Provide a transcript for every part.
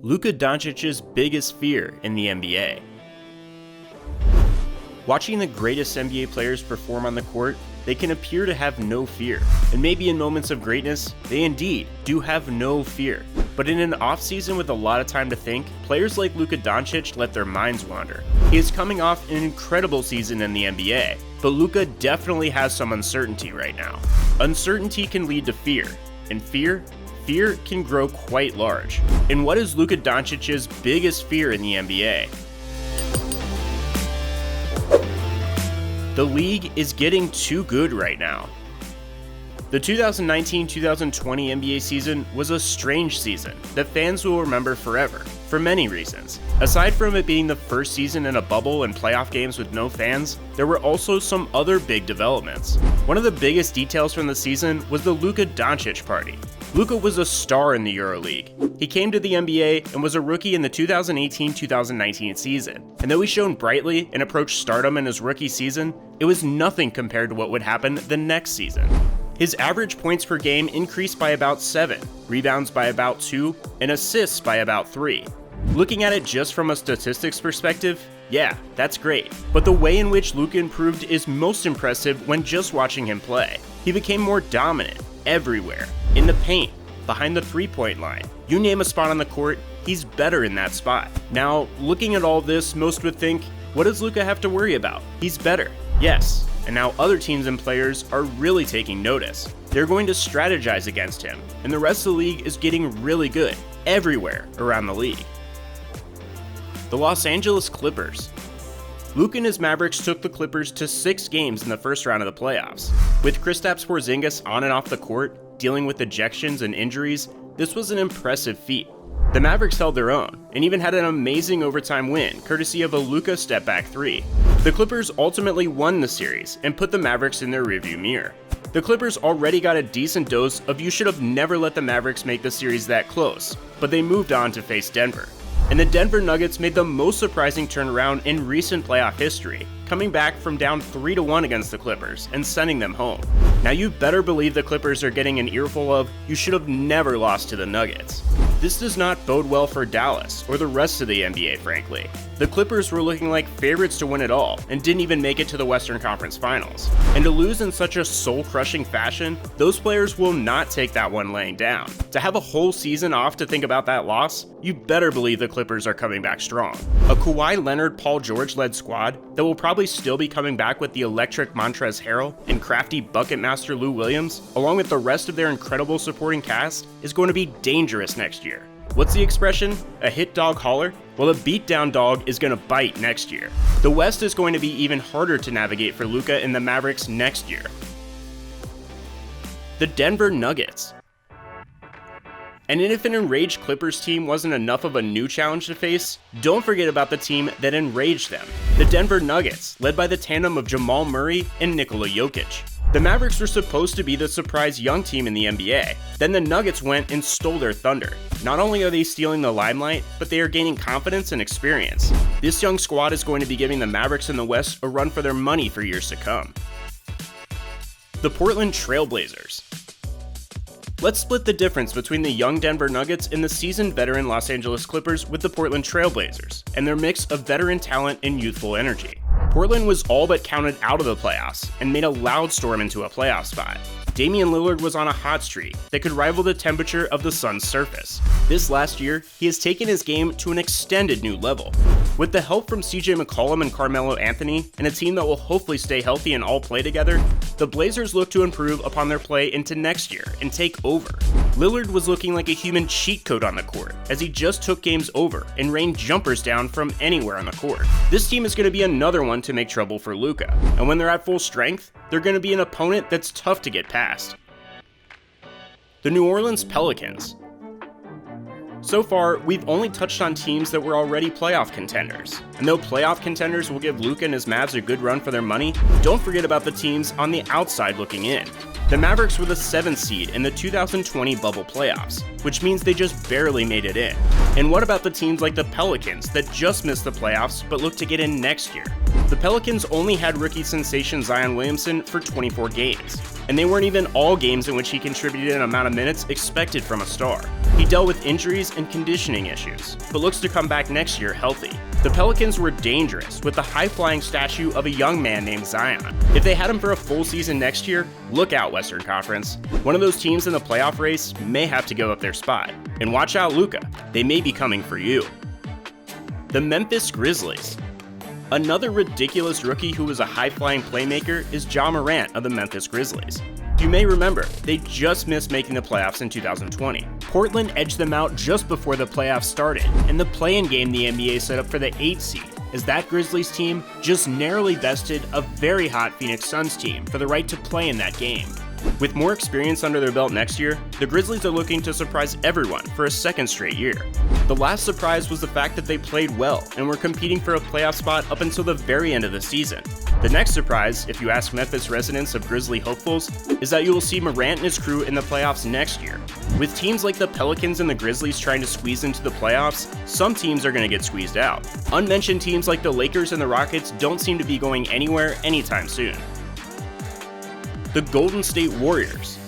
Luka Doncic's biggest fear in the NBA. Watching the greatest NBA players perform on the court, they can appear to have no fear. And maybe in moments of greatness, they indeed do have no fear. But in an offseason with a lot of time to think, players like Luka Doncic let their minds wander. He is coming off an incredible season in the NBA, but Luka definitely has some uncertainty right now. Uncertainty can lead to fear, and fear can grow quite large. And what is Luka Doncic's biggest fear in the NBA? The league is getting too good right now. The 2019-2020 NBA season was a strange season that fans will remember forever, for many reasons. Aside from it being the first season in a bubble and playoff games with no fans, there were also some other big developments. One of the biggest details from the season was the Luka Doncic party. Luka was a star in the EuroLeague. He came to the NBA and was a rookie in the 2018-2019 season. And though he shone brightly and approached stardom in his rookie season, it was nothing compared to what would happen the next season. His average points per game increased by about 7, rebounds by about 2, and assists by about 3. Looking at it just from a statistics perspective, yeah, that's great. But the way in which Luka improved is most impressive when just watching him play. He became more dominant, everywhere. In the paint, behind the three-point line. You name a spot on the court, he's better in that spot. Now, looking at all this, most would think, what does Luka have to worry about? He's better. Yes. And now other teams and players are really taking notice. They're going to strategize against him, and the rest of the league is getting really good, everywhere around the league. The Los Angeles Clippers. Luka and his Mavericks took the Clippers to 6 games in the first round of the playoffs. With Kristaps Porzingis on and off the court, dealing with ejections and injuries, this was an impressive feat. The Mavericks held their own, and even had an amazing overtime win, courtesy of a Luka step-back 3. The Clippers ultimately won the series, and put the Mavericks in their rearview mirror. The Clippers already got a decent dose of you should have never let the Mavericks make the series that close, but they moved on to face Denver. And the Denver Nuggets made the most surprising turnaround in recent playoff history, coming back from down 3-1 against the Clippers and sending them home. Now you better believe the Clippers are getting an earful of, you should have never lost to the Nuggets. This does not bode well for Dallas, or the rest of the NBA frankly. The Clippers were looking like favorites to win it all, and didn't even make it to the Western Conference Finals. And to lose in such a soul-crushing fashion, those players will not take that one laying down. To have a whole season off to think about that loss, you better believe the Clippers are coming back strong. A Kawhi Leonard, Paul George-led squad that will probably still be coming back with the electric Montrezl Harrell and crafty bucket master Lou Williams, along with the rest of their incredible supporting cast, is going to be dangerous next year. What's the expression? A hit dog holler? Well, a beatdown dog is going to bite next year. The West is going to be even harder to navigate for Luka and the Mavericks next year. The Denver Nuggets. And if an enraged Clippers team wasn't enough of a new challenge to face, don't forget about the team that enraged them. The Denver Nuggets, led by the tandem of Jamal Murray and Nikola Jokic. The Mavericks were supposed to be the surprise young team in the NBA. Then the Nuggets went and stole their thunder. Not only are they stealing the limelight, but they are gaining confidence and experience. This young squad is going to be giving the Mavericks in the West a run for their money for years to come. The Portland Trailblazers. Let's split the difference between the young Denver Nuggets and the seasoned veteran Los Angeles Clippers with the Portland Trailblazers, and their mix of veteran talent and youthful energy. Portland was all but counted out of the playoffs and made a loud storm into a playoff spot. Damian Lillard was on a hot streak that could rival the temperature of the sun's surface. This last year, he has taken his game to an extended new level. With the help from CJ McCollum and Carmelo Anthony, and a team that will hopefully stay healthy and all play together, the Blazers look to improve upon their play into next year and take over. Lillard was looking like a human cheat code on the court, as he just took games over and rained jumpers down from anywhere on the court. This team is going to be another one to make trouble for Luka, and when they're at full strength, they're going to be an opponent that's tough to get past. The New Orleans Pelicans. So far, we've only touched on teams that were already playoff contenders. And though playoff contenders will give Luka and his Mavs a good run for their money, don't forget about the teams on the outside looking in. The Mavericks were the 7th seed in the 2020 bubble playoffs, which means they just barely made it in. And what about the teams like the Pelicans that just missed the playoffs but look to get in next year? The Pelicans only had rookie sensation Zion Williamson for 24 games, and they weren't even all games in which he contributed an amount of minutes expected from a star. He dealt with injuries and conditioning issues, but looks to come back next year healthy. The Pelicans were dangerous with the high-flying statue of a young man named Zion. If they had him for a full season next year, look out, Western Conference. One of those teams in the playoff race may have to give up their spot. And watch out, Luka. They may be coming for you. The Memphis Grizzlies. Another ridiculous rookie who was a high-flying playmaker is Ja Morant of the Memphis Grizzlies. You may remember, they just missed making the playoffs in 2020. Portland edged them out just before the playoffs started, and the play-in game the NBA set up for the 8th seed, as that Grizzlies team just narrowly bested a very hot Phoenix Suns team for the right to play in that game. With more experience under their belt next year, the Grizzlies are looking to surprise everyone for a second straight year. The last surprise was the fact that they played well and were competing for a playoff spot up until the very end of the season. The next surprise, if you ask Memphis residents of Grizzly hopefuls, is that you will see Morant and his crew in the playoffs next year. With teams like the Pelicans and the Grizzlies trying to squeeze into the playoffs, some teams are going to get squeezed out. Unmentioned teams like the Lakers and the Rockets don't seem to be going anywhere anytime soon. The Golden State Warriors.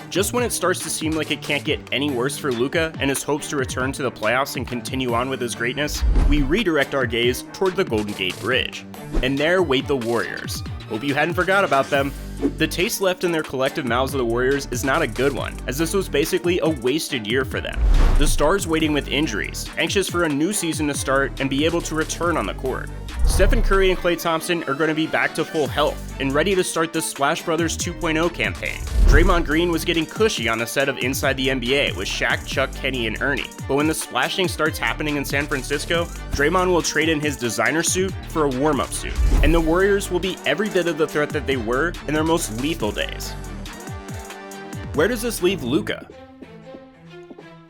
Just when it starts to seem like it can't get any worse for Luka and his hopes to return to the playoffs and continue on with his greatness, we redirect our gaze toward the Golden Gate Bridge. And there wait the Warriors. Hope you hadn't forgot about them. The taste left in their collective mouths of the Warriors is not a good one, as this was basically a wasted year for them. The stars waiting with injuries, anxious for a new season to start and be able to return on the court. Stephen Curry and Klay Thompson are going to be back to full health and ready to start the Splash Brothers 2.0 campaign. Draymond Green was getting cushy on the set of Inside the NBA with Shaq, Chuck, Kenny, and Ernie, but when the splashing starts happening in San Francisco, Draymond will trade in his designer suit for a warm-up suit, and the Warriors will be every bit of the threat that they were in their most lethal days. Where does this leave Luka?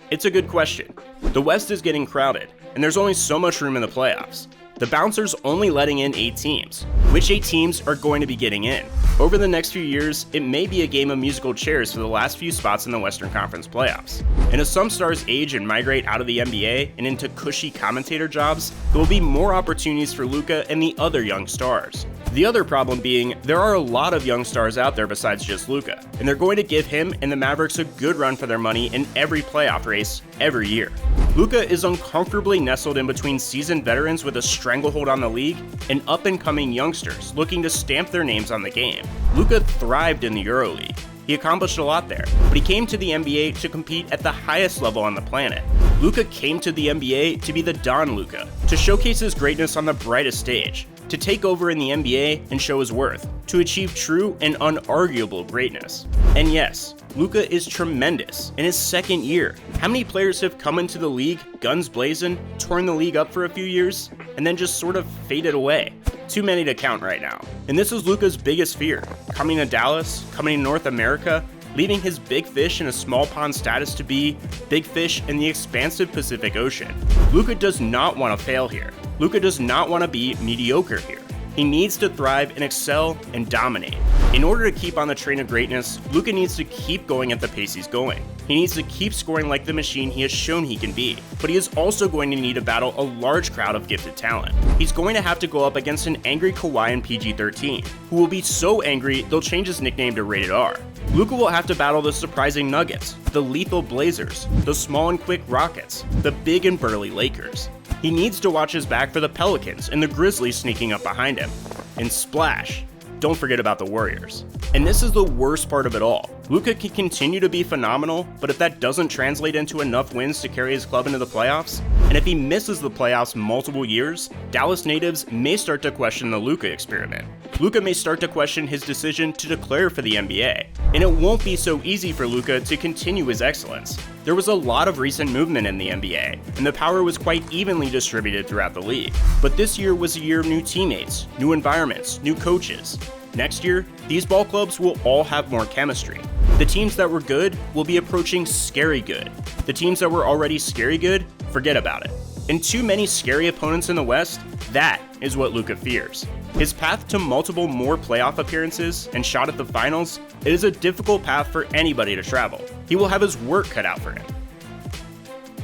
It's a good question. The West is getting crowded, and there's only so much room in the playoffs. The Bouncers only letting in 8 teams. Which 8 teams are going to be getting in? Over the next few years, it may be a game of musical chairs for the last few spots in the Western Conference playoffs. And as some stars age and migrate out of the NBA and into cushy commentator jobs, there will be more opportunities for Luka and the other young stars. The other problem being, there are a lot of young stars out there besides just Luka, and they're going to give him and the Mavericks a good run for their money in every playoff race, every year. Luka is uncomfortably nestled in between seasoned veterans with a stranglehold on the league and up-and-coming youngsters looking to stamp their names on the game. Luka thrived in the EuroLeague. He accomplished a lot there, but he came to the NBA to compete at the highest level on the planet. Luka came to the NBA to be the Don Luka, to showcase his greatness on the brightest stage, to take over in the NBA and show his worth, to achieve true and unarguable greatness. And yes, Luka is tremendous in his second year. How many players have come into the league, guns blazing, torn the league up for a few years, and then just sort of faded away? Too many to count right now. And this was Luka's biggest fear, coming to Dallas, coming to North America, leaving his big fish in a small pond status to be big fish in the expansive Pacific Ocean. Luka does not want to fail here. Luka does not want to be mediocre here. He needs to thrive and excel and dominate. In order to keep on the train of greatness, Luka needs to keep going at the pace he's going. He needs to keep scoring like the machine he has shown he can be, but he is also going to need to battle a large crowd of gifted talent. He's going to have to go up against an angry Kawhi in PG-13, who will be so angry they'll change his nickname to Rated R. Luka will have to battle the surprising Nuggets, the lethal Blazers, the small and quick Rockets, the big and burly Lakers. He needs to watch his back for the Pelicans and the Grizzlies sneaking up behind him. And splash, don't forget about the Warriors. And this is the worst part of it all. Luka can continue to be phenomenal, but if that doesn't translate into enough wins to carry his club into the playoffs, and if he misses the playoffs multiple years, Dallas natives may start to question the Luka experiment. Luka may start to question his decision to declare for the NBA, and it won't be so easy for Luka to continue his excellence. There was a lot of recent movement in the NBA, and the power was quite evenly distributed throughout the league. But this year was a year of new teammates, new environments, new coaches. Next year, these ball clubs will all have more chemistry. The teams that were good will be approaching scary good. The teams that were already scary good, forget about it. And too many scary opponents in the West, that is what Luka fears. His path to multiple more playoff appearances and shot at the finals, it is a difficult path for anybody to travel. He will have his work cut out for him.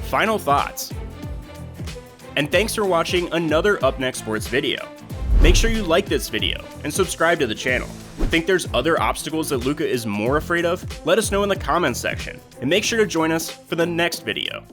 Final thoughts. And thanks for watching another UpNext Sports video. Make sure you like this video and subscribe to the channel. Think there's other obstacles that Luka is more afraid of? Let us know in the comments section, and make sure to join us for the next video.